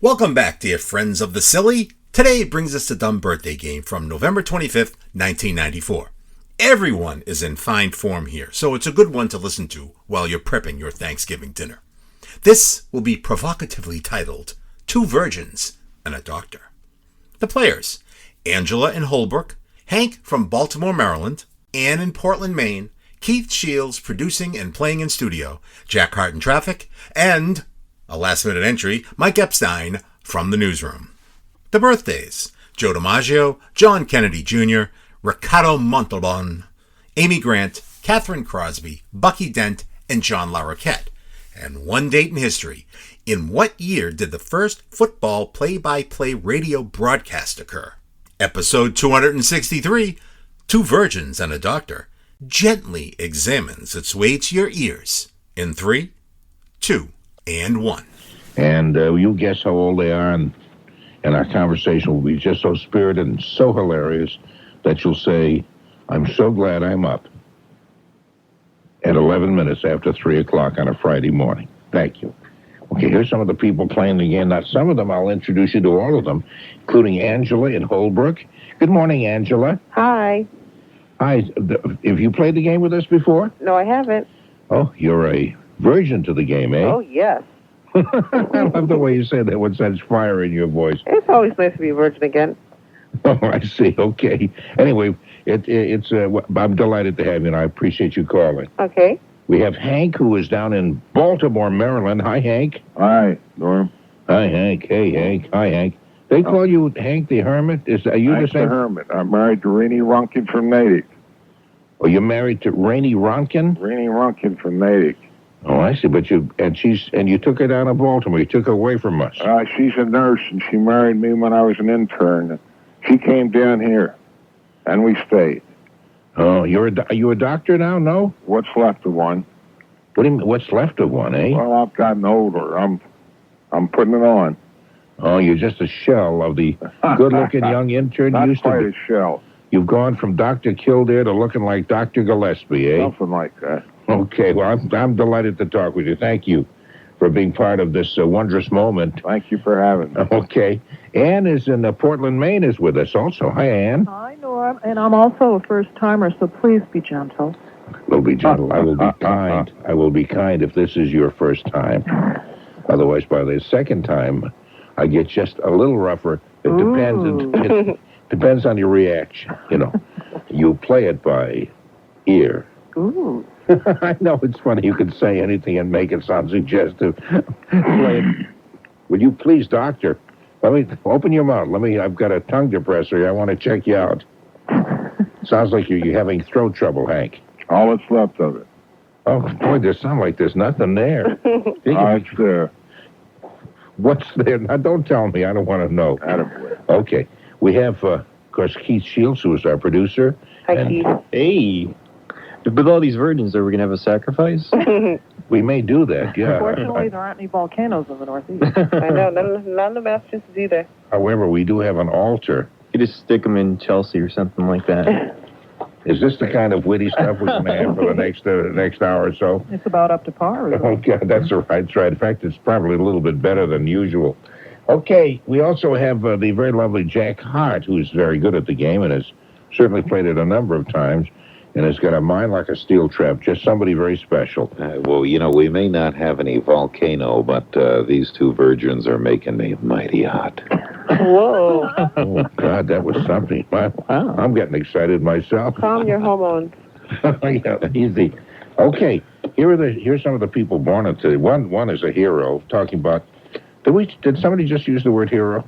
Welcome back, dear friends of the silly. Today brings us the dumb birthday game from November 25th, 1994. Everyone is in fine form here, so it's a good one to listen to while you're prepping your Thanksgiving dinner. This will be provocatively titled, Two Virgins and a Doctor. The players, Angela in Holbrook, Hank from Baltimore, Maryland, Ann in Portland, Maine, Keith Shields producing and playing in studio, Jack Harte in traffic, and, a last-minute entry, Mike Epstein from the newsroom. The birthdays, Joe DiMaggio, John Kennedy Jr., Ricardo Montalban, Amy Grant, Kathryn Crosby, Bucky Dent, and John Laroquette. And one date in history. In what year did the first football play-by-play radio broadcast occur? Episode 263, Two Virgins and a Doctor, gently examines its way to your ears in 3, 2, and 1. And you guess how old they are, and our conversation will be just so spirited and so hilarious that you'll say, I'm so glad I'm up at 11 minutes after 3 o'clock on a Friday morning. Thank you. Okay, here's some of the people playing the game. Now, some of them, I'll introduce you to all of them, including Angela in Holbrook. Good morning, Angela. Hi. Hi. Have you played the game with us before? No, I haven't. Oh, you're a virgin to the game, eh? Oh, yes. I love the way you say that with such fire in your voice. It's always nice to be a virgin again. Oh, I see. Okay. Anyway, I'm delighted to have you, and I appreciate you calling. Okay. We have Hank, who is down in Baltimore, Maryland. Hi, Hank. Hi, Norm. Hi, Hank. Hey, Hank. Hi, Hank. They call you Hank the Hermit? Are you Hank the same? the Hermit. I'm married to Rainey Ronkin from Natick. Oh, you're married to Rainey Ronkin? Rainey Ronkin from Natick. Oh, I see. But you took her down to Baltimore. You took her away from us. She's a nurse, and she married me when I was an intern. She came down here, and we stayed. Oh, are you a doctor now? No? What's left of one? What do you mean, what's left of one, eh? Well, I've gotten older. I'm putting it on. Oh, you're just a shell of the good-looking young intern Not you used to quite be. a shell. You've gone from Dr. Kildare to looking like Dr. Gillespie, eh? Something like that. Okay, well, I'm delighted to talk with you. Thank you for being part of this wondrous moment. Thank you for having me. Okay. Ann is in Portland, Maine, is with us also. Hi, Ann. Hi, Norm, and I'm also a first-timer, so please be gentle. We'll be gentle. I will be kind. I will be kind if this is your first time. Otherwise, by the second time, I get just a little rougher. It depends. It depends on your reaction. You know, you play it by ear. Ooh. I know it's funny. You can say anything and make it sound suggestive. Play it. Will you please, doctor? Let me open your mouth. I've got a tongue depressor here. I want to check you out. Sounds like you're having throat trouble, Hank. All that's left of it. Oh, boy, sounds like there's nothing there. It's there. What's there? Now, don't tell me. I don't want to know. Attaboy. Okay. We have, of course, Keith Shields, who is our producer. Hi, Keith. Hey. With all these virgins, are we going to have a sacrifice? We may do that, yeah. Unfortunately, there aren't any volcanoes in the Northeast. I know, none of the Massachusetts either. However, we do have an altar. You just stick them in Chelsea or something like that. Is this the kind of witty stuff we're going to have for the next hour or so? It's about up to par, really. Okay, that's right. That's right. In fact, it's probably a little bit better than usual. Okay, we also have the very lovely Jack Harte, who's very good at the game and has certainly played it a number of times and has got a mind like a steel trap, just somebody very special. Well, you know, we may not have any volcano, but these two virgins are making me mighty hot. Whoa. Oh, God, that was something. Wow. I'm getting excited myself. Calm your hormones. Yeah, easy. Okay, here's some of the people born in today. One is a hero, talking about... Did somebody just use the word hero?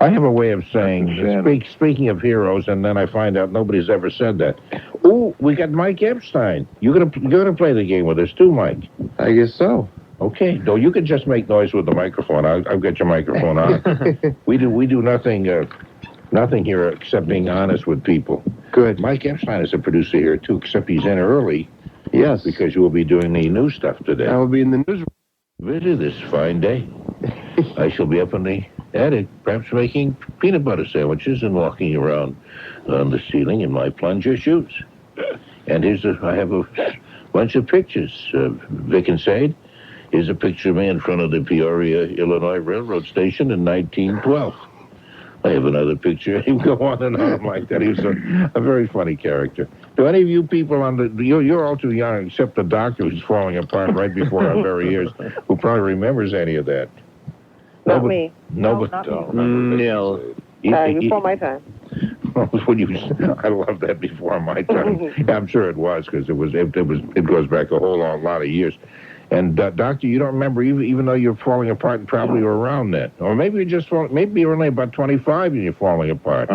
I have a way of saying, speaking of heroes, and then I find out nobody's ever said that. Oh, we got Mike Epstein. You're gonna play the game with us too, Mike. I guess so. Okay. No, you can just make noise with the microphone. I've got your microphone on. We do nothing here except being honest with people. Good. Mike Epstein is a producer here too, except he's in early. Yes. Because you will be doing the new stuff today. I will be in the newsroom. Really, this fine day. I shall be up in the attic, perhaps making peanut butter sandwiches and walking around on the ceiling in my plunger shoes. And I have a bunch of pictures of Vic and Sade Here's a picture of me in front of the Peoria, Illinois Railroad Station in 1912. I have another picture. He would go on and on like that. He was a very funny character. Do any of you people you're all too young, except the doctor who's falling apart right before our very ears, who probably remembers any of that. Not me. Nobody. not me. No. Before my time. I love that before my time. Yeah, I'm sure it was because it goes back a whole lot of years. And doctor, you don't remember even though you're falling apart and probably were around then, or maybe maybe you're only about 25 and you're falling apart.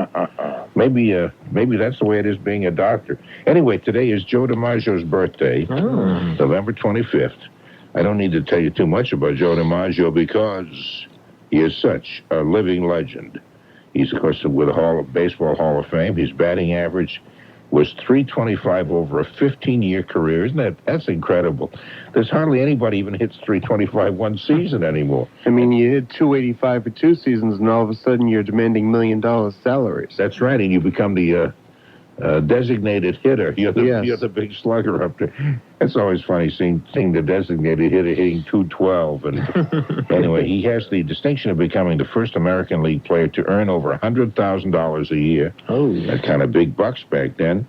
Maybe that's the way it is being a doctor. Anyway, today is Joe DiMaggio's birthday, November 25th. I don't need to tell you too much about Joe DiMaggio because he is such a living legend. He's, of course, with the Baseball Hall of Fame. His batting average was .325 over a 15-year career. That's incredible. There's hardly anybody even hits .325 one season anymore. I mean, you hit .285 for 2 seasons, and all of a sudden you're demanding $1 million salaries. That's right, and you become the designated hitter. You're the big slugger up there. It's always funny seeing the designated hitter hitting .212. And anyway, he has the distinction of becoming the first American League player to earn over $100,000 a year. Oh, that kind of big bucks back then.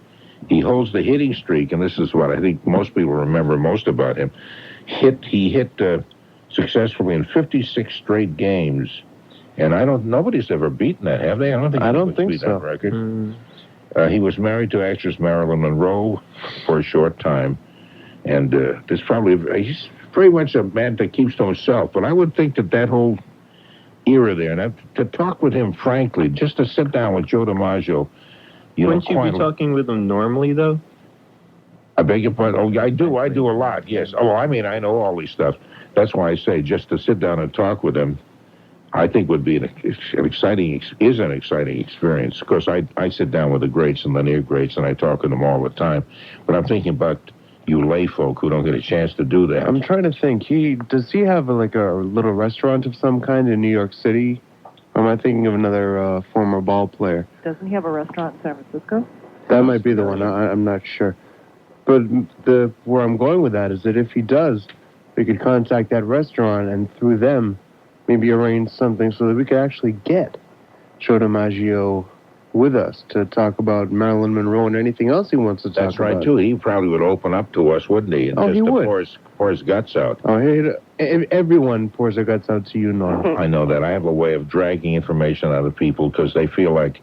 He holds the hitting streak, and this is what I think most people remember most about him. He hit successfully in 56 straight games, and nobody's ever beaten that, have they? I don't think so. That record. He was married to actress Marilyn Monroe for a short time, and he's very much a man that keeps to himself. But I would think that whole era there, and to talk with him frankly, just to sit down with Joe DiMaggio, Wouldn't you be talking with him normally, though? I beg your pardon? Oh, I do a lot, yes. Oh, I mean, I know all these stuff. That's why I say just to sit down and talk with him, I think would be an exciting experience. Of course, I sit down with the greats and the near greats, and I talk with them all the time. But I'm thinking about you lay folk who don't get a chance to do that. I'm trying to think. Does he have a little restaurant of some kind in New York City? Or am I thinking of another former ball player? Doesn't he have a restaurant in San Francisco? That might be the one. I'm not sure. But where I'm going with that is that if he does, we could contact that restaurant and through them maybe arrange something so that we could actually get Joe DiMaggio with us to talk about Marilyn Monroe and anything else he wants to talk about. That's right, too. He probably would open up to us, wouldn't he? And he would. Pour his guts out. Oh, everyone pours their guts out to you, Norm. I know that. I have a way of dragging information out of people because they feel like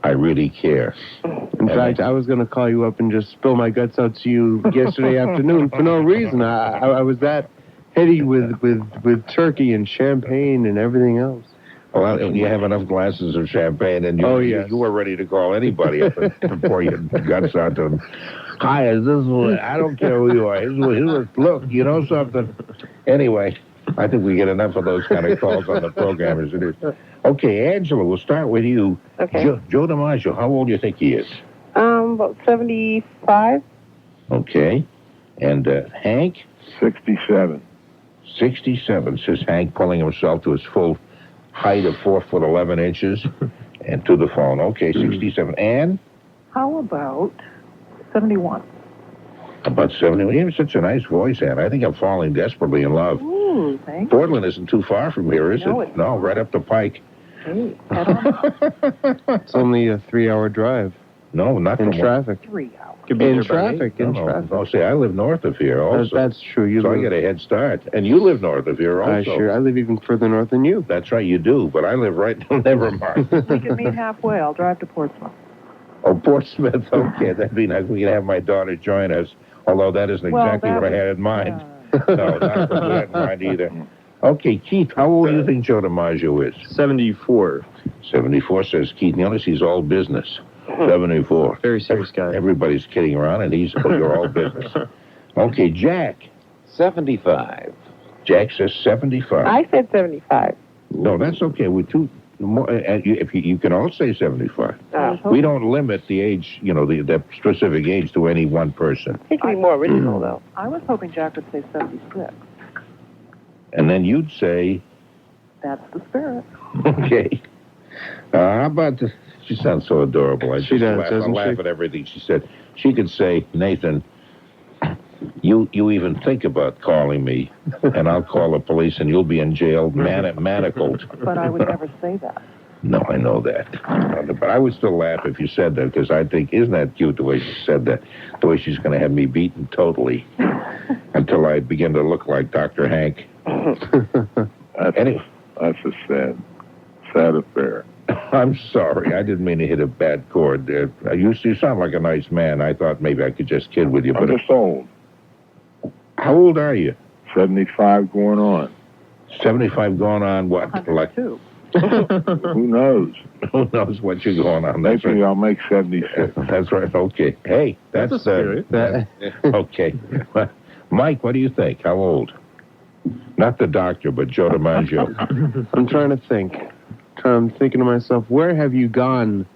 I really care. In fact, I was going to call you up and just spill my guts out to you yesterday afternoon for no reason. I was that heady with turkey and champagne and everything else. Well, you have enough glasses of champagne, and you were ready to call anybody up and pour your guts out to them. Hi, I don't care who you are. Look, you know something? Anyway, I think we get enough of those kind of calls on the program as it is. Okay, Angela, we'll start with you. Okay. Joe DiMaggio, how old do you think he is? About 75. Okay. And Hank? 67. 67, says Hank, pulling himself to his full height of 4'11" and to the phone. Okay, 67. Ann? How about 71? About 70. You have such a nice voice, Ann. I think I'm falling desperately in love. Ooh, thanks. Portland isn't too far from here, is No, it? it's No, right up the pike. Hey, head on. It's only a 3-hour drive. No, not in from traffic. 3 hours. In traffic. No, see, I live north of here also. That's true. I get a head start. And you live north of here also. Sure. I live even further north than you. That's right, you do. But I live right... Never mind. We can meet halfway. I'll drive to Portsmouth. Oh, Portsmouth. Okay, that'd be nice. We can have my daughter join us. Although that isn't exactly what I had in mind. No, not what I had in mind either. Okay, Keith, how old do you think Joe DiMaggio is? 74. 74, says Keith. Notice he's all business. 74. Very serious guy. Everybody's kidding around, and you're all business. Okay, Jack. 75. Jack says 75. I said 75. No, that's okay. We're two. If you can all say 75. We don't limit the age, the specific age to any one person. It can be more original, though. I was hoping Jack would say 76. And then you'd say... That's the spirit. Okay. How about this? She sounds so adorable. I does, laugh at everything she said. She could say, Nathan, You even think about calling me, and I'll call the police, and you'll be in jail manacled. But I would never say that. No, I know that. But I would still laugh if you said that, because I think, isn't that cute the way she said that? The way she's going to have me beaten totally until I begin to look like Dr. Hank. That's a sad affair. I'm sorry. I didn't mean to hit a bad chord. You sound like a nice man. I thought maybe I could just kid with you. I'm But just old. How old are you? 75 going on. 75 going on what? Like, 102. Who knows? who knows what you're going on? That's Maybe right. I'll make 76. That's right. Okay. Hey, that's a spirit. Okay. Mike, what do you think? How old? Not the doctor, but Joe DiMaggio. I'm trying to think. I'm thinking to myself, where have you gone,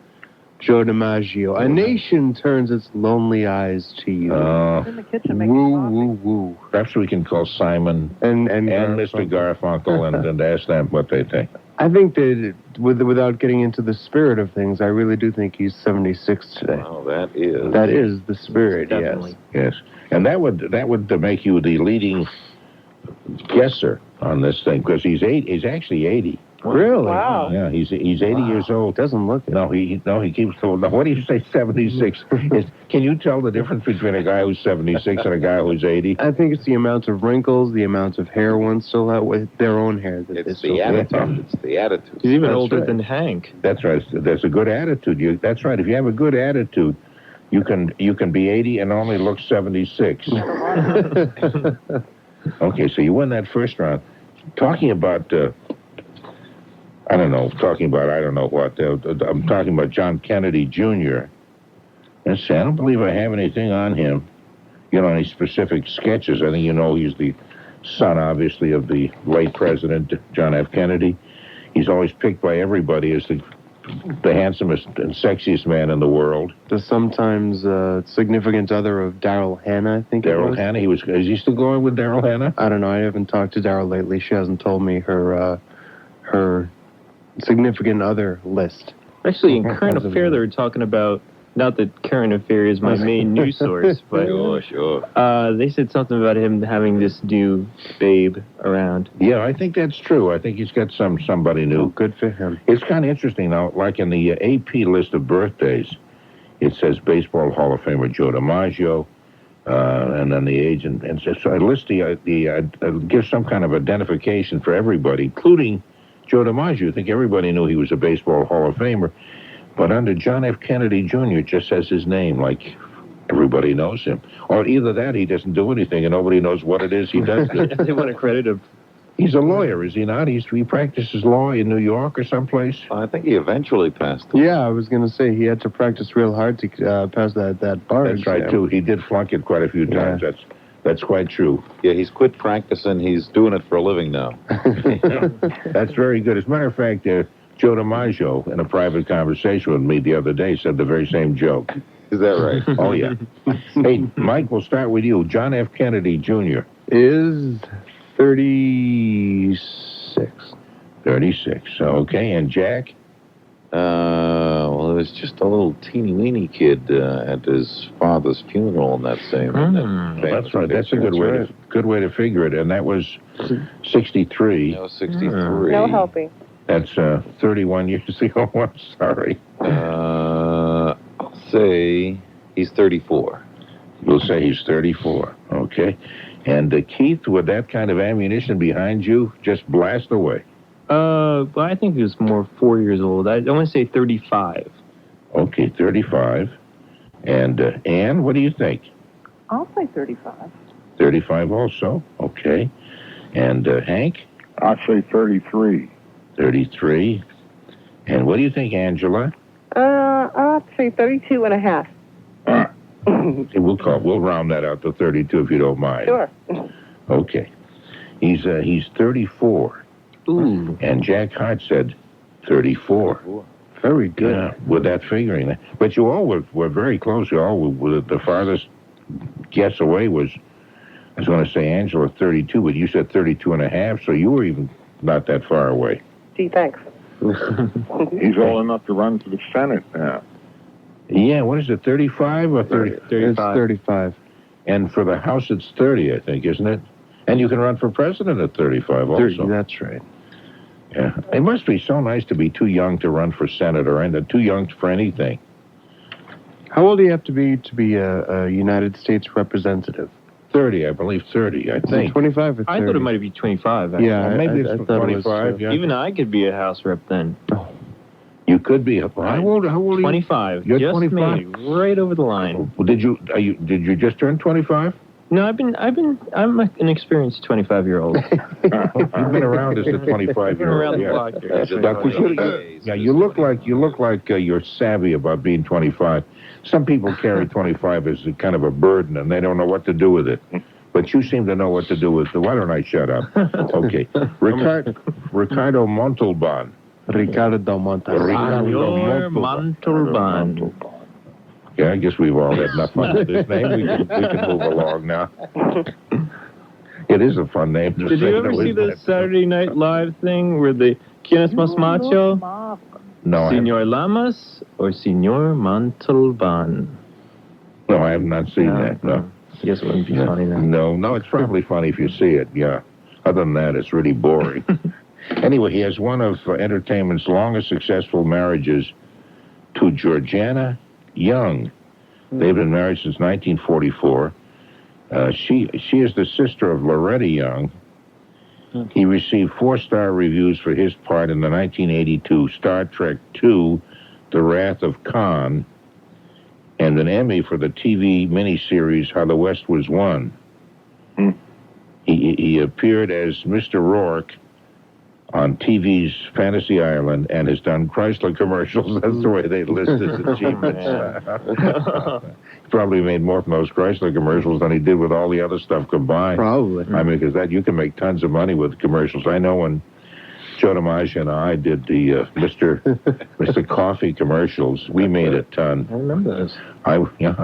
Joe DiMaggio? A nation turns its lonely eyes to you. In the kitchen making Woo, coffee. woo, woo. Perhaps we can call Simon And Mr. Garfunkel and ask them what they think. I think that without getting into the spirit of things, I really do think he's 76 today. Wow, that is. That is the spirit, Definitely. Yes. And that would make you the leading guesser on this thing, because he's actually 80. Really? Wow. Yeah, he's 80 years old. Doesn't look it. No, he keeps told. Now, what do you say, 76? Can you tell the difference between a guy who's 76 and a guy who's 80? I think it's the amount of wrinkles, the amount of hair one still have with their own hair. That It's they the still attitude. It's the attitude. He's even That's older right. than Hank. That's right. That's a good attitude. That's right. If you have a good attitude, you can be 80 and only look 76. Okay, so you win that first round. Talking about, I don't know what. I'm talking about John Kennedy Jr. And say, I don't believe I have anything on him. Any specific sketches. I think he's the son, obviously, of the late President John F. Kennedy. He's always picked by everybody as the handsomest and sexiest man in the world. The sometimes significant other of Daryl Hannah, I think. Daryl Hannah. Is he still going with Daryl Hannah? I don't know. I haven't talked to Daryl lately. She hasn't told me her significant other list. Actually, in Current Affair, they were talking about, not that Current Affair is my main news source, but Sure. they said something about him having this new babe around. Yeah, I think that's true. I think he's got somebody new. Oh, good for him. It's kind of interesting now, like in the AP list of birthdays, it says Baseball Hall of Famer Joe DiMaggio, and then the age, and so I list gives some kind of identification for everybody, including Joe DiMaggio. I think everybody knew he was a Baseball Hall of Famer, but under John F. Kennedy Jr., it just says his name, like everybody knows him. Or either that, he doesn't do anything, and nobody knows what it is he does do. They want to credit him. He's a lawyer, is he not? He practices law in New York or someplace. I think he eventually passed. Yeah, I was going to say he had to practice real hard to pass that bar That's right, too. He did flunk it quite a few times. That's quite true. Yeah, he's quit practicing. He's doing it for a living now. That's very good. As a matter of fact, Joe DiMaggio, in a private conversation with me the other day, said the very same joke. Is that right? Oh, yeah. Hey, Mike, we'll start with you. John F. Kennedy Jr. Is 36. 36. Okay, and Jack? Well, it was just a little teeny-weeny kid at his father's funeral in that same. That's right. That's a good way to figure it. And that was 63. That was 63. No helping. That's 31 years ago. I'm sorry. I'll say he's 34. We'll say he's 34. Okay. And Keith, with that kind of ammunition behind you, just blast away. But I think he was more 4 years old. I want to say 35. Okay, 35. And Ann, what do you think? I'll say 35. 35 also. Okay. And Hank? I'll say 33. 33. And what do you think, Angela? I'll say 32 and a half. We'll round that out to 32 if you don't mind. Sure. Okay. He's 34. Ooh. And Jack Harte said 34. Very good. Yeah, with that figuring. But you all were very close. You all were, the farthest guess away was, I was going to say Angela 32, but you said 32 and a half, so you were even not that far away. Gee, thanks. He's old enough to run for the Senate now. Yeah, what is it, 35 or 30? 35. It's 35. And for the House, it's 30, I think, isn't it? And you can run for president at 35 also. 30, that's right. Yeah. It must be so nice to be too young to run for senator and too young for anything. How old do you have to be a United States representative? 30, I believe 30, I Is it think. 25 or 30? I thought it might be 25. Actually. Yeah, Maybe I it's thought it was, 25, yeah. Even I could be a House rep then. You could be. How old are you? 25. You're just 25? made it right over the line. Well, did you just turn 25? No, I'm an experienced 25-year-old. You've been around as a 25-year-old. Been around the yeah. block here. You look like you're savvy about being 25. Some people carry 25 as a kind of a burden, and they don't know what to do with it. But you seem to know what to do with it. Why don't I shut up? Okay. Ricardo Montalban. Ricardo Montalban. Senor Montalban. Yeah, I guess we've all had enough fun with this name. We can move along now. It is a fun name. Did you ever see the Saturday Night Live thing where the ¿Quién es más macho? No, Senor Lamas or Senor Montalban? No, I have not seen that. No. I guess it wouldn't be funny then. No, it's probably funny if you see it, yeah. Other than that, it's really boring. Anyway, he has one of entertainment's longest successful marriages to Georgiana Young. They've been married since 1944. She is the sister of Loretta Young. He received 4-star reviews for his part in the 1982 Star Trek II, The Wrath of Khan, and an Emmy for the TV miniseries How the West Was Won. He appeared as Mr. Rourke on TV's Fantasy Island and has done Chrysler commercials. That's the way they list his achievements. He probably made more from those Chrysler commercials than he did with all the other stuff combined. Probably. I mean, because you can make tons of money with commercials. I know when Joe DiMaggio and I did the Mr. Coffee commercials, we made a ton. I remember those. I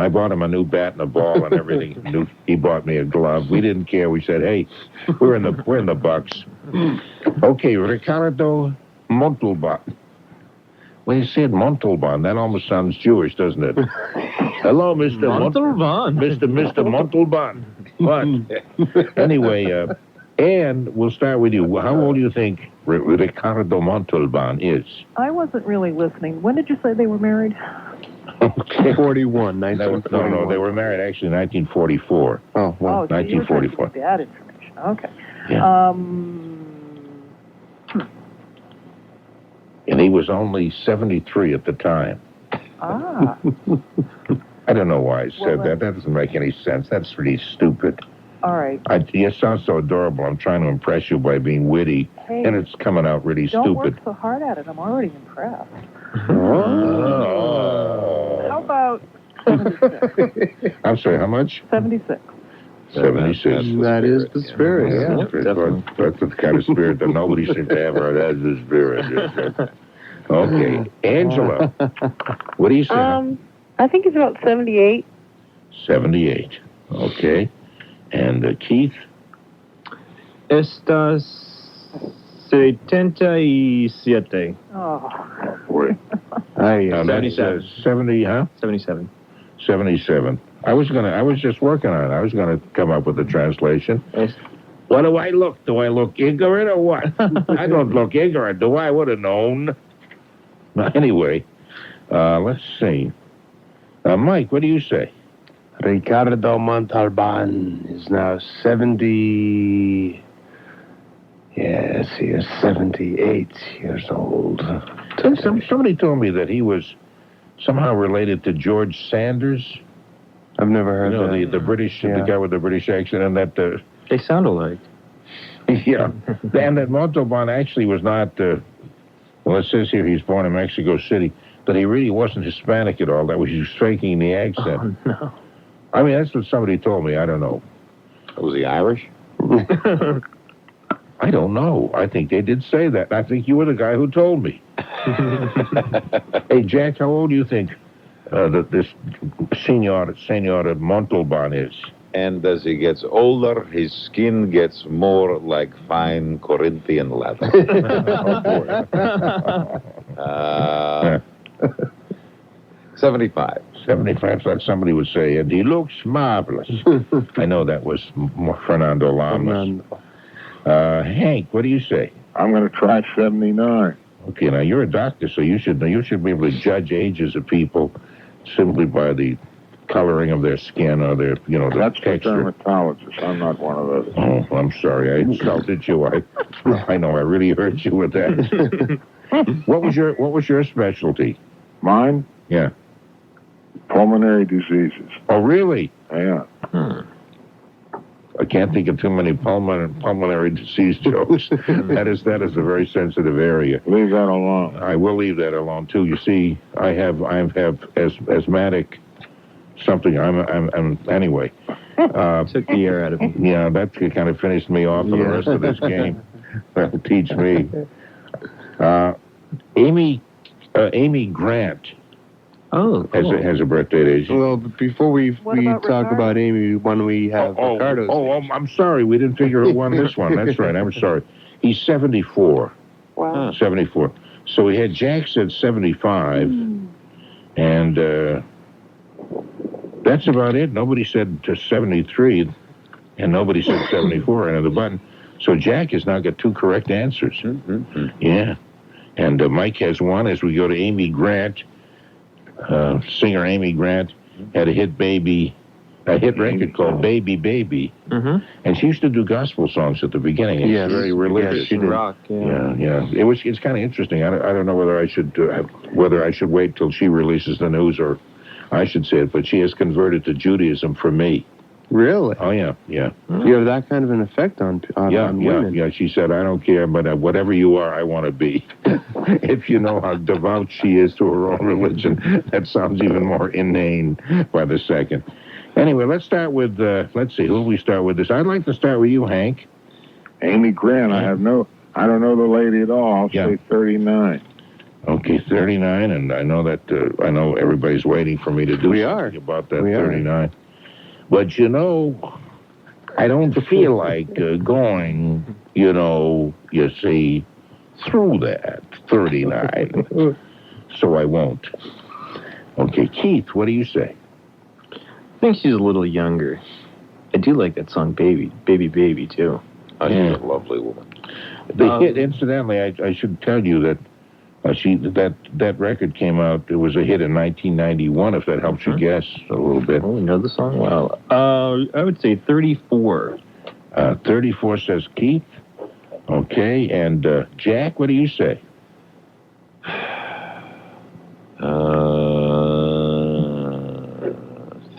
bought him a new bat and a ball and everything. He bought me a glove. We didn't care. We said, "Hey, we're in the bucks." Okay, Ricardo Montalban. When you said Montalban, that almost sounds Jewish, doesn't it? Hello, Mr. Montalban. Mr. Montalban. What? Anyway, and we'll start with you. How old do you think Ricardo Montalban is? I wasn't really listening. When did you say they were married? Okay. 41, 1941. No, they were married actually in 1944. Oh, well. So you were trying to 1944. get that information. Okay. Yeah. And he was only 73 at the time. Ah. I don't know why I said Well, that. That doesn't make any sense. That's really stupid. All right. You sound so adorable. I'm trying to impress you by being witty, Hey, and it's coming out really don't stupid. work so hard at it. I'm already impressed. Oh. How about 76? I'm sorry, how much? 76. 76. That is the spirit, yeah. That's the kind of spirit that nobody seems to have. That's the spirit. Okay. Angela, what do you say? I think it's about 78. 78. Okay. And Keith? Estas 77. Oh. Boy. Aye, 77. 70, huh? 77. 77. I was just working on it. I was gonna come up with a translation. Yes. What do I look? Do I look ignorant or what? I don't look ignorant, do I? I would have known. Anyway, let's see. Mike, what do you say? Ricardo Montalban is now 70... Yes, he is 78 years old. Somebody told me that he was somehow related to George Sanders. I've never heard that. The British, the guy with the British accent, and that... They sound alike. Yeah. And that Montalban actually was not... well, it says here he's born in Mexico City, but he really wasn't Hispanic at all. That was he was faking the accent. Oh, no. I mean, that's what somebody told me. I don't know. Was he Irish? I don't know. I think they did say that. I think you were the guy who told me. Hey, Jack, how old do you think that this Senor Montalban is? And as he gets older, his skin gets more like fine Corinthian leather. Oh, boy. 75. 75, like somebody would say, and he looks marvelous. I know that was Fernando Lamas. Hank, what do you say? I'm going to try 79. Okay, now you're a doctor, so you should be able to judge ages of people simply by the coloring of their skin or their, their That's the texture. dermatologist. I'm not one of those. Oh, I'm sorry. I insulted you. I know. I really hurt you with that. What was your specialty? Mine? Yeah. Pulmonary diseases. Oh, really? Yeah. I can't think of too many pulmonary disease jokes. That is a very sensitive area. Leave that alone. I will leave that alone too. You see, I have asthmatic something. I'm anyway. Took the air out of me. Yeah, that kind of finished me off for the rest of this game. That'll teach me. Amy Grant Oh, cool. has a birthday today. Well, but before we talk Ricardo? about Amy, why don't we have Ricardo's? I'm sorry. We didn't figure who won this one. That's right. I'm sorry. He's 74. Wow. 74. So we had Jack said 75, and that's about it. Nobody said 73, and nobody said 74 under the button. So Jack has now got 2 correct answers. Mm-hmm. Yeah. And Mike has 1 as we go to Amy Grant. Singer Amy Grant had a hit record called Baby Baby. Mm-hmm. And she used to do gospel songs at the beginning. And Yes, she's very religious. yes, she did. Rock, yeah. Yeah. It's kind of interesting. I don't know whether I should wait till she releases the news or I should say it, but she has converted to Judaism for me. Really? Oh yeah. You have that kind of an effect on women. Yeah. She said, I don't care, but whatever you are, I want to be. If you know how devout she is to her own religion, that sounds even more inane by the second. Anyway, let's start with, let's see, who will we start with this? I'd like to start with you, Hank. Amy Grant. I don't know the lady at all. I'll say 39. Okay, 39, and I know that, I know everybody's waiting for me to do something about that 39. But, I don't feel like going, you see, through that 39. So I won't. Okay, Keith, what do you say? I think she's a little younger. I do like that song, Baby, Baby, Baby, too. She's a lovely woman. The hit, incidentally, I should tell you that that record came out, it was a hit in 1991, if that helps you guess a little bit. Oh, you know the song well. I would say 34. 34 says Keith. Okay, and Jack, what do you say?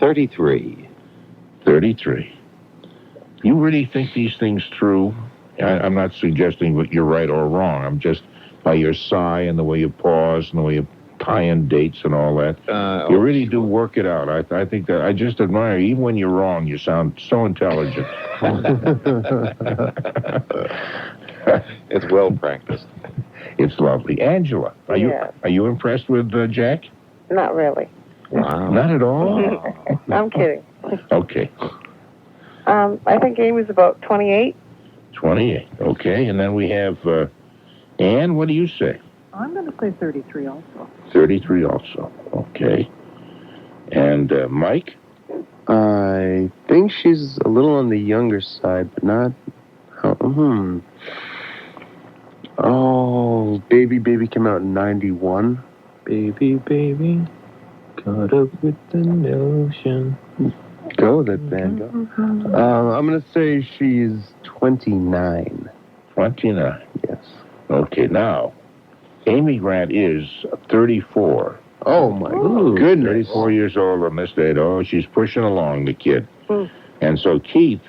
33. 33. You really think these things through? I'm not suggesting that you're right or wrong. I'm just, by your sigh and the way you pause and the way you tie in dates and all that, you really do work it out. I think that I just admire you. Even when you're wrong, you sound so intelligent. It's well practiced. It's lovely. Angela, are you impressed with Jack? Not really. Wow. Not at all? I'm kidding. Okay. I think Amy's about 28. 28. Okay, and then we have Ann, what do you say? I'm going to say 33 also. 33 also. Okay. And Mike? I think she's a little on the younger side, but not... Oh, Baby Baby came out in 91. Baby, baby, caught up with the notion. Go, that band. Go. I'm going to say she's 29. 29. Yes. Okay, now, Amy Grant is 34. Oh, my goodness. 34 years old on this date. Oh, she's pushing along, the kid. And so Keith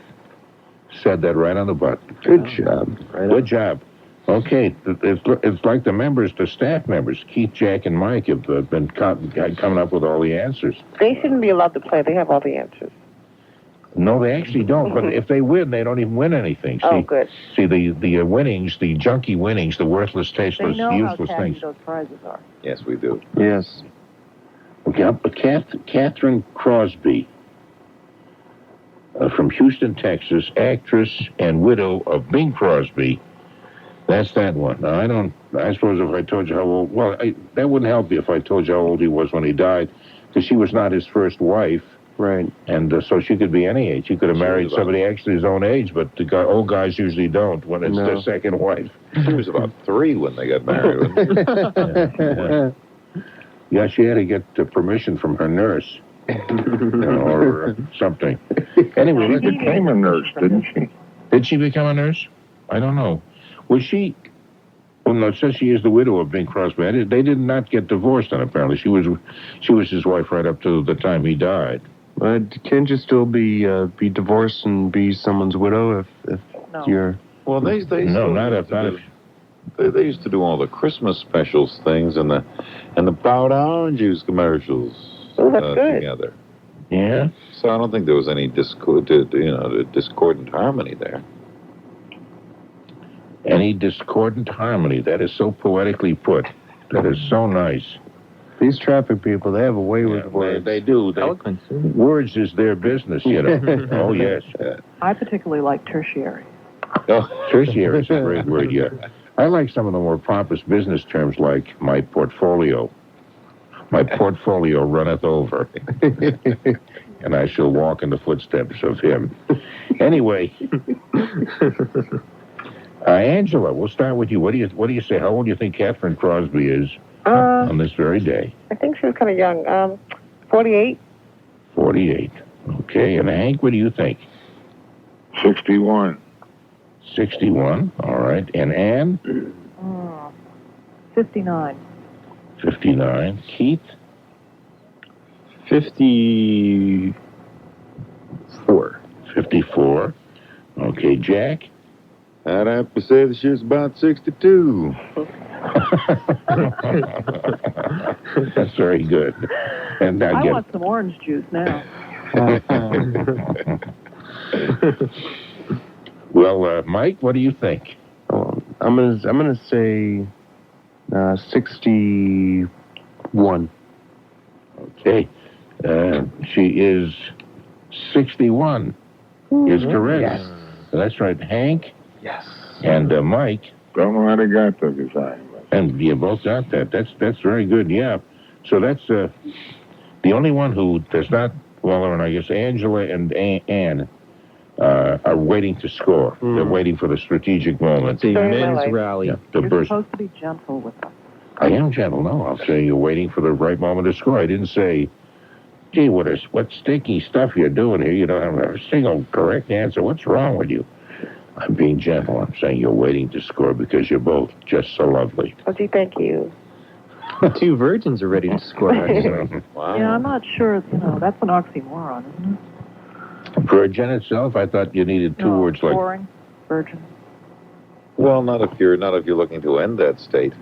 said that right on the button. Good job. Good job. Okay, it's like the staff members, Keith, Jack, and Mike have been coming up with all the answers. They shouldn't be allowed to play. They have all the answers. No, they actually don't. But if they win, they don't even win anything. See, Oh, good. See, the winnings, the junky winnings, the worthless, tasteless, They know useless how tacky things. those prizes are. Yes, we do. Yes. Okay, Kathryn Crosby, from Houston, Texas, actress and widow of Bing Crosby. That's that one. Now, I suppose if I told you how old, that wouldn't help you if I told you how old he was when he died, because she was not his first wife. Right. And so she could be any age. He could have She married was about- somebody actually his own age, but old guys usually don't when it's their second wife. She was about 3 when they got married. Wasn't she? Yeah, she had to get permission from her nurse. Or something. Anyway, She became a nurse, didn't she? did she become a nurse? I don't know. Was she... Well, no, it says she is the widow of Bing Crosby. They did not get divorced, then, apparently. She was his wife right up to the time he died. Can't you still be divorced and be someone's widow if No. you're... Well, they No, still not used if... Not to if do- They used to do all the Christmas specials things and the Powder Orange Juice commercials Oh, that's good. together. yeah? So I don't think there was any discordant harmony there. Any discordant harmony. That is so poetically put. That is so nice. These traffic people, they have a way with Yeah, words. they do. Eloquent, too. Words is their business, you know. Oh, yes. I particularly like tertiary. Tertiary is a great word, yeah. I like some of the more pompous business terms like my portfolio. My portfolio runneth over. And I shall walk in the footsteps of him. Anyway, Angela, we'll start with you. What do you say? How old do you think Kathryn Crosby is on this very day? I think she was kind of young. 48. 48. Okay, and Hank, what do you think? 61. 61. All right, and Ann? 59. 59. Keith? 54. 54. Okay, Jack? I'd have to say that she was about 62. That's very good. And I again, want some orange juice now. well, Mike, what do you think? I'm gonna say 61. Okay, she is 61. Is correct. Yes. That's right, Hank. Yes. And Mike. Don't know how they got the design. And you both got that. That's very good. Yeah. So that's the only one who does not. Well, and I guess Angela and Ann are waiting to score. They're waiting for the strategic moment. It's a During my men's life. rally. Yeah, the You're burst. supposed to be gentle with us. I am gentle. No, I'll say you're waiting for the right moment to score. I didn't say, gee, what stinky stuff you're doing here. You don't have a single correct answer. What's wrong with you? I'm being gentle. I'm saying you're waiting to score because you're both just so lovely. Oh, gee, thank you. The two virgins are ready to score. Actually. Wow. Yeah, I'm not sure. That's an oxymoron, isn't it? Virgin itself, I thought you needed two No, words like. boring. Virgin. Well, not if you're looking to end that state.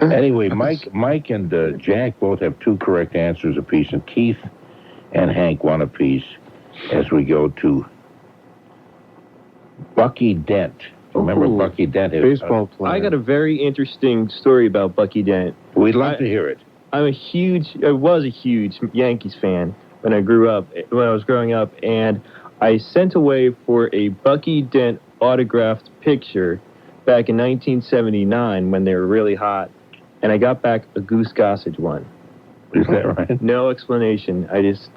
Anyway, Mike and Jack both have two correct answers apiece, and Keith and Hank one apiece as we go to Bucky Dent. Remember Ooh. Bucky Dent? Baseball player. I got a very interesting story about Bucky Dent. We'd love to hear it. I was a huge Yankees fan when I was growing up, and I sent away for a Bucky Dent autographed picture back in 1979 when they were really hot, and I got back a Goose Gossage one. Is that right? No explanation.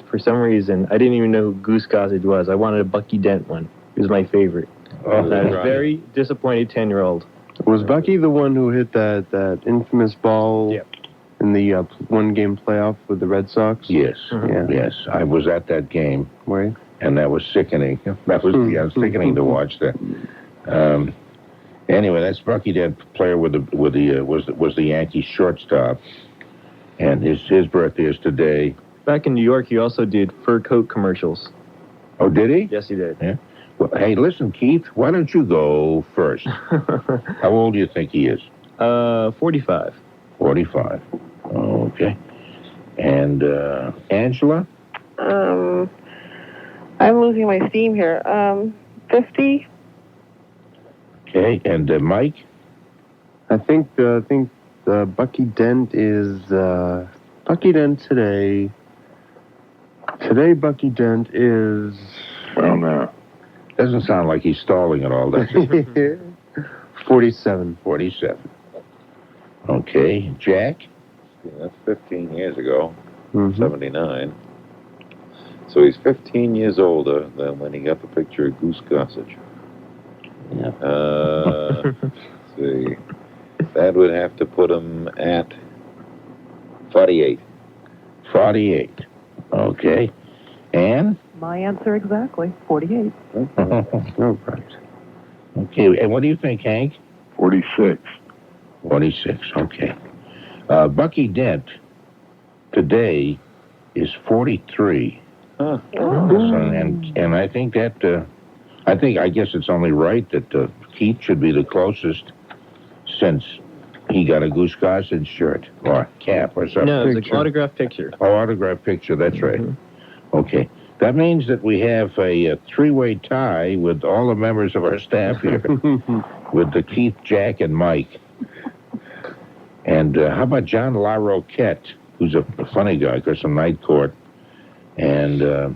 For some reason, I didn't even know who Goose Gossage was. I wanted a Bucky Dent one. It was my favorite. Oh, I was a very disappointed 10-year-old. Was Bucky the one who hit that infamous ball Yep. in the one-game playoff with the Red Sox? Yes, Yeah. yes. I was at that game, Were you? and that was sickening. That was sickening to watch that. Anyway, that's Bucky Dent, player was the Yankees shortstop, and his birthday is today. Back in New York, he also did fur coat commercials. Oh, did he? Yes, he did. Yeah. Well, hey, listen, Keith, why don't you go first? How old do you think he is? 45. 45. Okay. And Angela? I'm losing my steam here. 50. Okay. And Mike? I think Bucky Dent is Bucky Dent today. Today, Bucky Dent is. Well, now. Doesn't sound like he's stalling at all, does it? 47. 47. Okay. Jack? That's 15 years ago, Mhm. 79. So he's 15 years older than when he got the picture of Goose Gossage. Yeah. Let's see. That would have to put him at 48. 48. Okay. Ann? My answer exactly, 48. Oh, right. Okay, and what do you think, Hank? 46. 46, okay. Bucky Dent today is 43. Huh. And I think that, I guess it's only right that Keith should be the closest since he got a Goose Gossage shirt or cap or something. No, it's an autographed picture. Oh, autograph picture, that's right. Okay. That means that we have a three-way tie with all the members of our staff here, with the Keith, Jack, and Mike. And how about John Laroquette, who's a funny guy, because of Night Court. And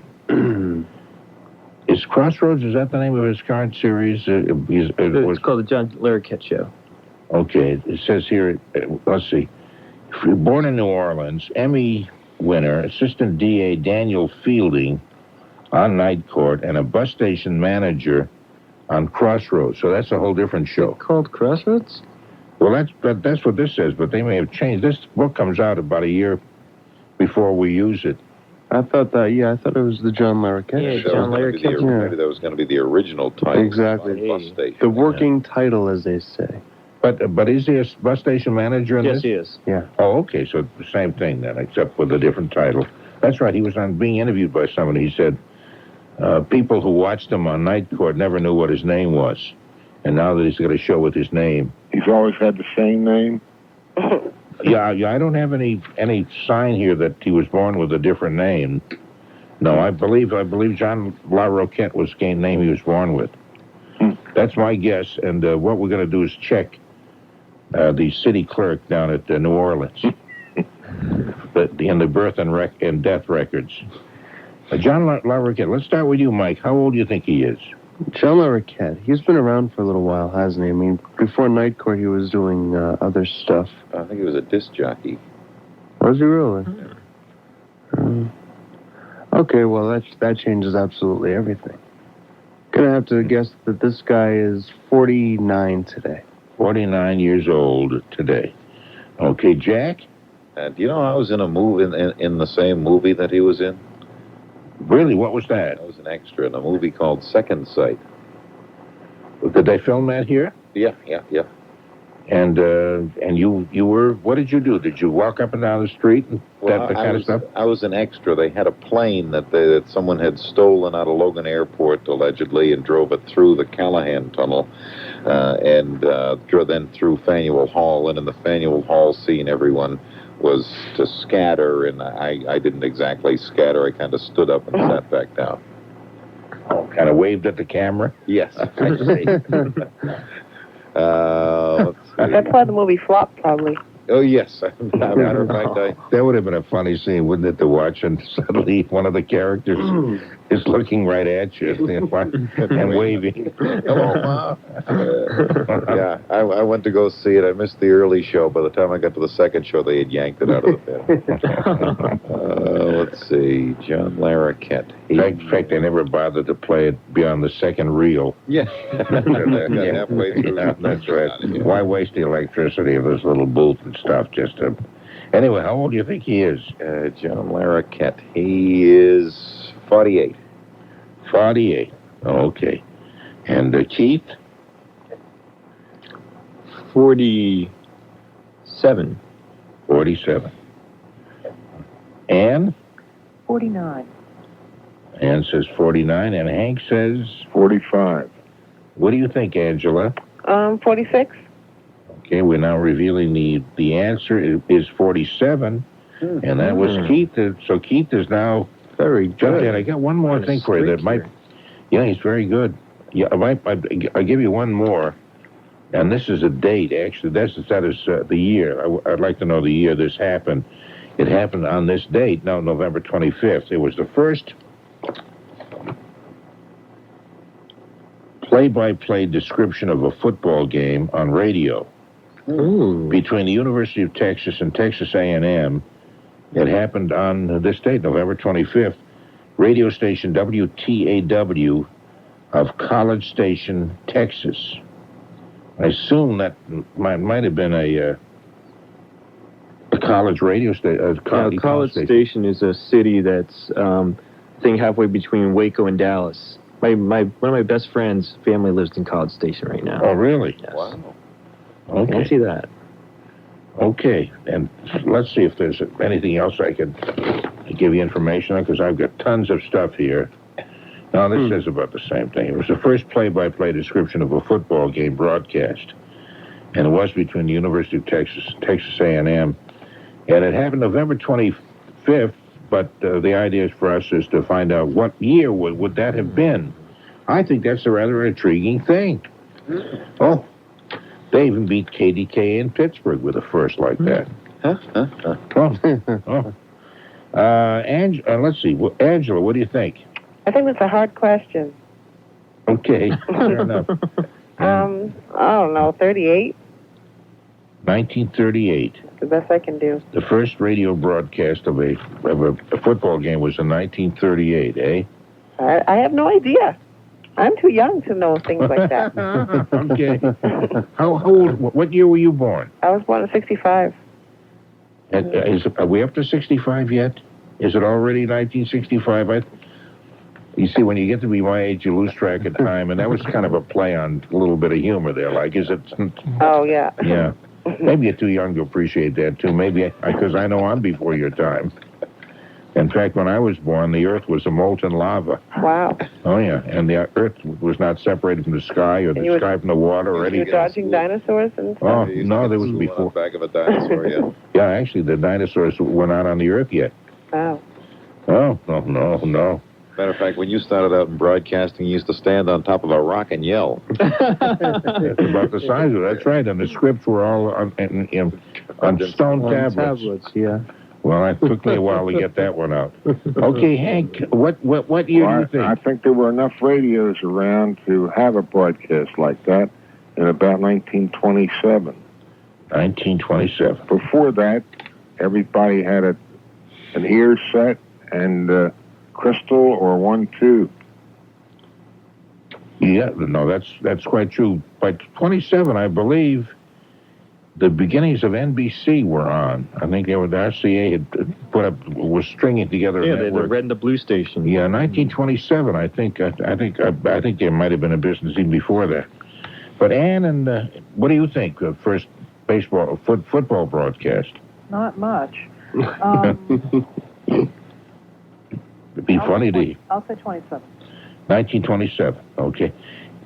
is Crossroads, is that the name of his current series? It's called the John Laroquette Show. Okay, it says here, let's see. Born in New Orleans, Emmy winner, Assistant DA Daniel Fielding on Night Court, and a bus station manager on Crossroads. So that's a whole different show. Called Crossroads? Well, that's what this says, but they may have changed. This book comes out about a year before we use it. I thought it was the John Laroquette. Yeah, That John was gonna be Laroquette. Maybe that was going to be the original title. Exactly. Bus station. The working title, as they say. But is he a bus station manager in Yes, this? he is. Yeah. Oh, okay, so it's the same thing then, except with a different title. That's right, he was being interviewed by somebody. He said people who watched him on Night Court never knew what his name was. And now that he's got a show with his name. He's always had the same name? Yeah, I don't have any sign here that he was born with a different name. No, I believe John Laroquette was the name he was born with. That's my guess, and what we're going to do is check the city clerk down at New Orleans, in the birth and death records. John Laroquette, let's start with you, Mike. How old do you think he is? John Laroquette, he's been around for a little while, hasn't he? I mean, before Night Court, he was doing other stuff. I think he was a disc jockey. Was he really? Okay, well, that changes absolutely everything. Gonna have to guess that this guy is 49 today. 49 years old today. Okay, Jack? Do you know I was in a movie, in the same movie that he was in? Really, what was that? I was an extra in a movie called Second Sight. Did they film that here? Yeah. And you were, what did you do? Did you walk up and down the street and that kind of stuff? I was an extra. They had a plane that someone had stolen out of Logan Airport, allegedly, and drove it through the Callahan Tunnel, and then through Faneuil Hall. And in the Faneuil Hall scene, everyone was to scatter, and I didn't exactly scatter. I kind of stood up and sat back down. Oh, kind of waved at the camera? Yes. I see. Let's see. That's why the movie flopped, probably. Oh, yes. As a matter of fact, That would have been a funny scene, wouldn't it, to watch, and suddenly one of the characters is looking right at you and waving. Hello, Ma. Yeah, I went to go see it. I missed the early show. By the time I got to the second show, they had yanked it out of the film. Let's see. John Laroquette. In fact, they never bothered to play it beyond the second reel. Yeah. Halfway through. Yeah, that's right. Why waste the electricity of this little booth and stuff just to... Anyway, how old do you think he is? John Laroquette. He is 48. 48. Okay. And Keith? 47. 47. Ann? 49. Ann says 49, and Hank says... 45. What do you think, Angela? 46. Okay, we're now revealing the answer is 47, and that was Keith. So Keith is now Very good. And I got one more thing for you that might... Yeah, he's very good. Yeah, I'll give you one more, and this is a date, actually. That is the year. I'd like to know the year this happened. It happened on this date, November 25th. It was the first play-by-play description of a football game on radio. between the University of Texas and Texas A&M. It happened on this date, November 25th. Radio station WTAW of College Station, Texas. I assume that might have been a college radio station. College Station is a city that's I think halfway between Waco and Dallas. One of my best friends' family lives in College Station right now. Oh, really? Yes. Wow. Okay. I see that. Okay, and let's see if there's anything else I could give you information on, because I've got tons of stuff here. Now, this is about the same thing. It was the first play-by-play description of a football game broadcast, and it was between the University of Texas and Texas A&M, and it happened November 25th, but the idea for us is to find out what year would that have been. I think that's a rather intriguing thing. Oh, they even beat KDK in Pittsburgh with a first like that. Let's see. Well, Angela, what do you think? I think that's a hard question. Okay, fair enough. I don't know, 38? 1938. The best I can do. The first radio broadcast of a football game was in 1938, eh? I have no idea. I'm too young to know things like that. Okay. How old? What year were you born? I was born in 65. Are we up to 65 yet? Is it already 1965? You see, when you get to be my age, you lose track of time, and that was kind of a play on a little bit of humor there. Like, is it? Oh, yeah. Yeah. Maybe you're too young to appreciate that, too. Maybe, because I know I'm before your time. In fact, when I was born, the Earth was a molten lava. Wow. Oh, yeah. And the Earth was not separated from the sky or the sky from the water or anything. You were dodging dinosaurs and stuff? Oh, no, there was before. Back of a dinosaur, yeah. Yeah, actually, the dinosaurs were not on the Earth yet. Wow. Oh, no. Matter of fact, when you started out in broadcasting, you used to stand on top of a rock and yell. That's about the size of it. That's right. And the scripts were all on stone tablets. Yeah. Well, it took me a while to get that one out. Okay, Hank, what year do you think? I think there were enough radios around to have a broadcast like that in about 1927. 1927. Before that, everybody had an ear set and crystal or 1-2. Yeah, no, that's quite true. By 27, I believe, the beginnings of NBC were on. I think the RCA had was stringing together a network. The red and the blue station. Yeah, 1927. I think there might have been a business even before that. But Ann, and what do you think? First football broadcast. Not much. It'd be funny to. I'll say 27. 1927. Okay,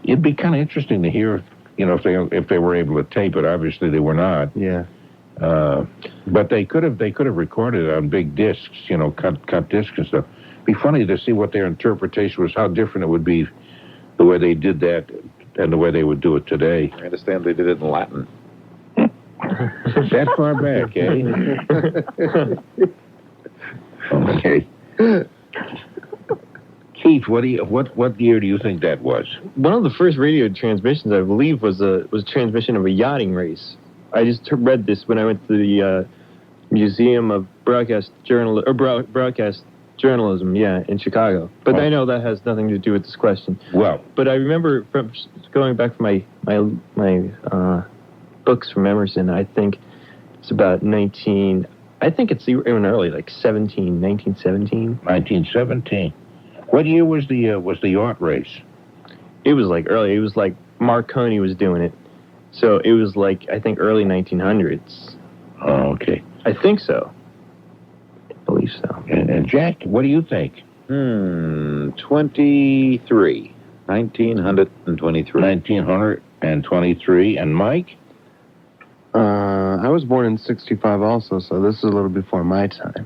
it'd be kind of interesting to hear. If they were able to tape it. Obviously, they were not. Yeah. But they could have recorded it on big discs. Cut discs and stuff. It'd be funny to see what their interpretation was. How different it would be, the way they did that and the way they would do it today. I understand they did it in Latin. That far back, eh? Okay. Keith, what year do you think that was? One of the first radio transmissions, I believe, was a transmission of a yachting race. I just read this when I went to the Museum of Broadcast Journalism, in Chicago. But I know that has nothing to do with this question. Well, but I remember from going back from my books from Emerson. I think it's about I think it's even early, like 1917. 1917. What year was the yacht race? It was like early. It was like Marconi was doing it. So it was like, I think, early 1900s. Oh, okay. I think so. I believe so. And Jack, what do you think? 23. 1923. 1923. And Mike? I was born in 65 also, so this is a little before my time.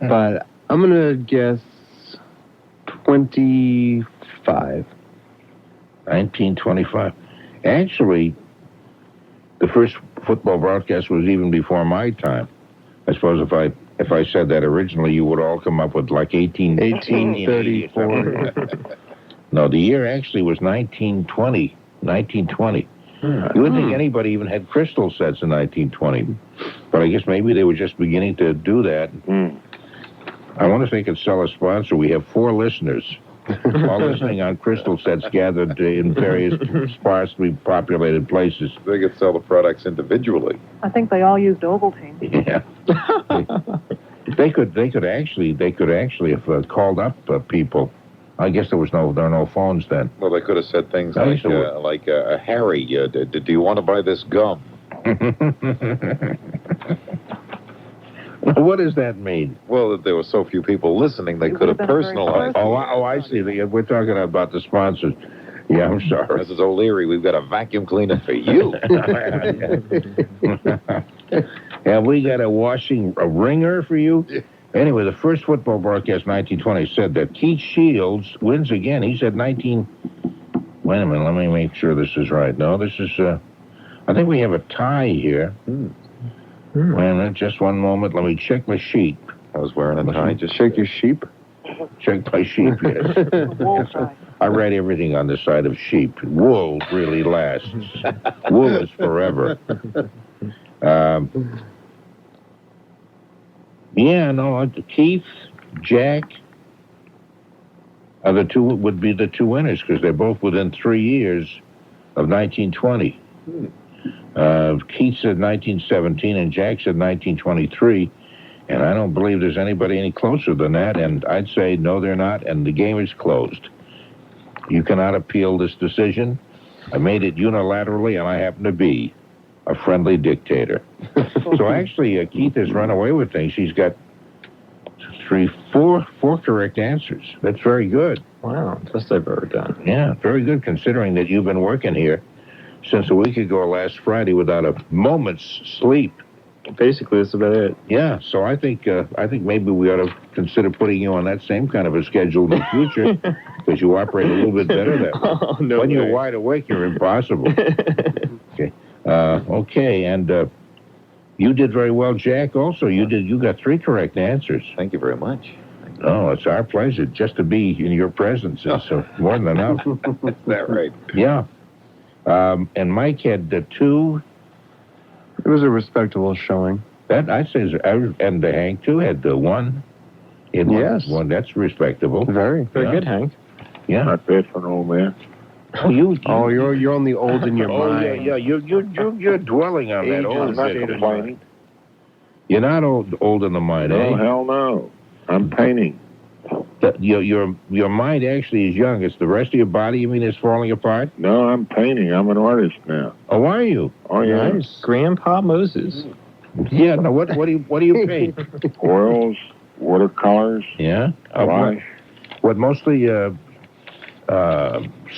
But I'm going to guess 25. 1925. Actually, the first football broadcast was even before my time. I suppose if I said that originally, you would all come up with like 1834. No, the year actually was 1920. 1920. You wouldn't think anybody even had crystal sets in 1920. But I guess maybe they were just beginning to do that. I wonder if they could sell a sponsor. We have 4 listeners, all listening on crystal sets gathered in various sparsely populated places. They could sell the products individually. I think they all used Ovaltine. Yeah. They could actually have called up people. I guess there are no phones then. Well, they could have said things I like, used to Harry, do you want to buy this gum? What does that mean? Well, if there were so few people listening, they could have personalized. I see. We're talking about the sponsors. Yeah, I'm sorry. Mrs. O'Leary, we've got a vacuum cleaner for you. Have we got a ringer for you? Anyway, the first football broadcast, 1920, said that Keith Shields wins again. He said 19... Wait a minute, let me make sure this is right. No, this is... I think we have a tie here. Wait a minute, just one moment. Let me check my sheet. I was wearing a tie. Just shake your sheep. Check my sheep, yes. Wool tie. I read everything on the side of sheep. Wool really lasts. Wool is forever. Keith, Jack are would be the 2 winners because they're both within 3 years of 1920. Keith said 1917 and Jack said 1923, and I don't believe there's anybody any closer than that, and I'd say no, they're not, and the game is closed. You cannot appeal this decision. I made it unilaterally, and I happen to be a friendly dictator. So actually, Keith has run away with things. He's got 4 correct answers. That's very good. Wow, best I've ever done. Yeah, very good considering that you've been working here since a week ago last Friday without a moment's sleep. Basically, that's about it. Yeah, so I think maybe we ought to consider putting you on that same kind of a schedule in the future because you operate a little bit better that way. Oh, no when way. You're wide awake, you're impossible. Okay, and you did very well, Jack. Also, you got 3 correct answers. Thank you very much. Oh, it's our pleasure just to be in your presence. It's more than enough. Is that right? Yeah. And Mike had 2. It was a respectable showing. That I say, and Hank too had 1. Yes. One. That's respectable. Very. Very good, Hank. Yeah. Not bad for an old man. Oh, you're only old in your mind. Yeah. You're dwelling on that Age old is not state of complaining. mind. You're not old in the mind, No, eh? hell no. I'm painting. Your mind actually is young. It's the rest of your body, you mean, is falling apart? No, I'm painting. I'm an artist now. Oh, are you? Oh, yeah. Nice. Grandpa Moses. Yeah. No. What do you paint? Oils, watercolors, Yeah. wash, What mostly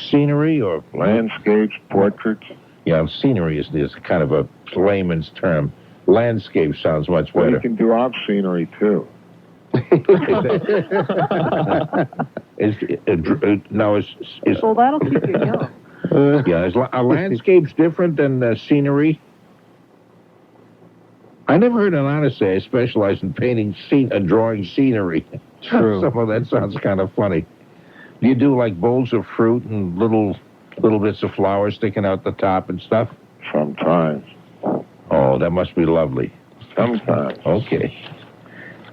scenery or landscapes, portraits. Yeah, scenery is kind of a layman's term. Landscape sounds much Well, better. you can do off scenery, too. Well, that'll keep you young. Are landscapes different than scenery? I never heard an artist say I specialize in painting drawing scenery. True. Some of that sounds kind of funny. Do you do like bowls of fruit and little bits of flowers sticking out the top and stuff? Sometimes. Oh, that must be lovely. Sometimes. Okay.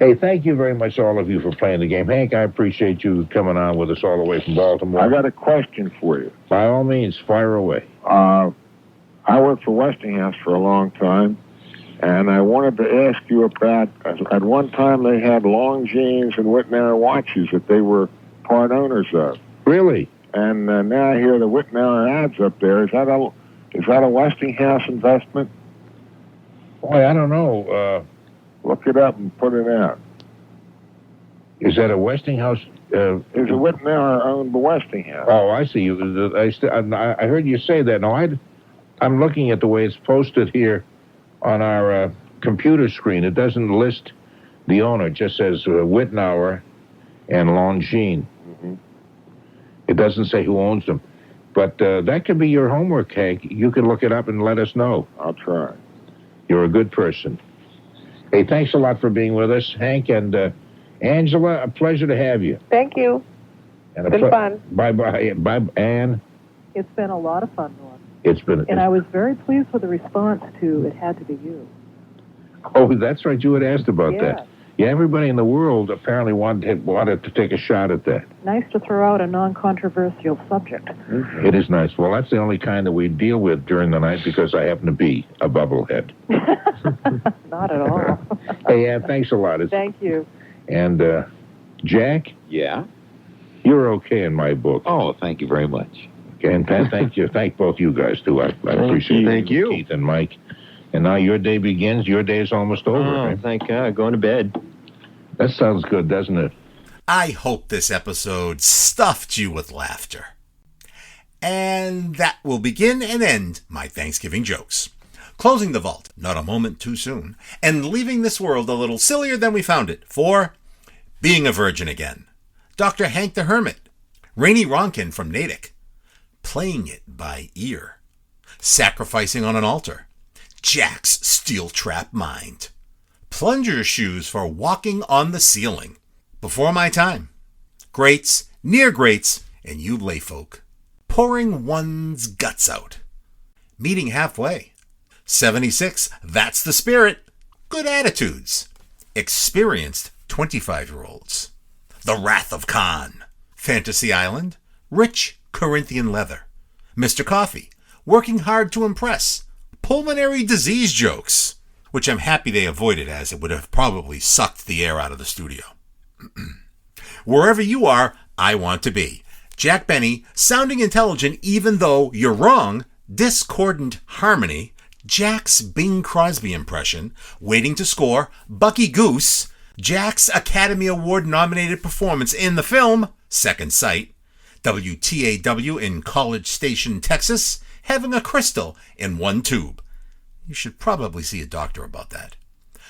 Hey, thank you very much, all of you, for playing the game. Hank, I appreciate you coming on with us all the way from Baltimore. I got a question for you. By all means, fire away. I worked for Westinghouse for a long time, and I wanted to ask you about, at one time they had Longines and Whitnauer watches that they were part owners of. Really? And now I hear the Whitnauer ads up there. Is that a Westinghouse investment? Boy, I don't know. Look it up and put it out. Is that a Westinghouse? Is a Whitnauer owned by Westinghouse? Oh, I see. I heard you say that. No, I'm looking at the way it's posted here on our computer screen. It doesn't list the owner. It just says Whitnauer and Longines. Mm-hmm. It doesn't say who owns them. But that could be your homework, Hank. You can look it up and let us know. I'll try. You're a good person. Hey, thanks a lot for being with us, Hank. And Angela, a pleasure to have you. Thank you. And Been fun. Bye-bye. Bye, Ann. It's been a lot of fun, Norm. It's been... And I was very pleased with the response to It Had to Be You. Oh, that's right. You had asked about Yes. that. Yeah, everybody in the world apparently wanted to take a shot at that. Nice to throw out a non-controversial subject. It is nice. Well, that's the only kind that we deal with during the night because I happen to be a bubblehead. Not at all. Hey, thanks a lot. Thank you. And, Jack, Yeah? you're okay in my book. Oh, thank you very much. Okay, and Pat, thank you. Thank both you guys, too. I appreciate it. Thank you. Keith and Mike. And now your day begins. Your day is almost over. Oh, Right? thank God. Going to bed. That sounds good, doesn't it? I hope this episode stuffed you with laughter. And that will begin and end my Thanksgiving jokes. Closing the vault, not a moment too soon, and leaving this world a little sillier than we found it, for Being a Virgin Again, Dr. Hank the Hermit, Rainey Ronkin from Natick, Playing It by Ear, Sacrificing on an Altar, Jack's Steel Trap Mind, Plunger Shoes for Walking on the Ceiling, Before My Time, Greats, Near Greats, and You Layfolk, Pouring One's Guts Out, Meeting Halfway, 76, That's the Spirit, Good Attitudes, Experienced 25-year-olds, The Wrath of Khan, Fantasy Island, Rich Corinthian Leather, Mr. Coffee, Working Hard to Impress, Pulmonary Disease Jokes, which I'm happy they avoided as it would have probably sucked the air out of the studio. Wherever you are, I want to be. Jack Benny, sounding intelligent even though you're wrong, discordant harmony, Jack's Bing Crosby impression, waiting to score, Bucky Goose, Jack's Academy Award nominated performance in the film Second Sight, WTAW in College Station, Texas, having a crystal in one tube. You should probably see a doctor about that.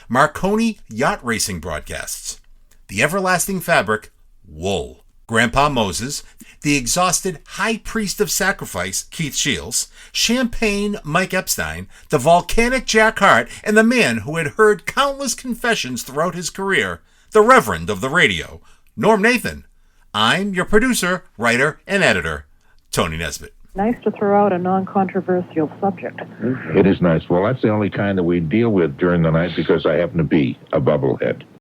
Marconi Yacht Racing Broadcasts, The Everlasting Fabric, Wool, Grandpa Moses, The Exhausted High Priest of Sacrifice, Keith Shields, Champagne Mike Epstein, The Volcanic Jack Harte, and the man who had heard countless confessions throughout his career, the Reverend of the Radio, Norm Nathan. I'm your producer, writer, and editor, Tony Nesbitt. Nice to throw out a non-controversial subject. It is nice. Well, that's the only kind that we deal with during the night because I happen to be a bubblehead.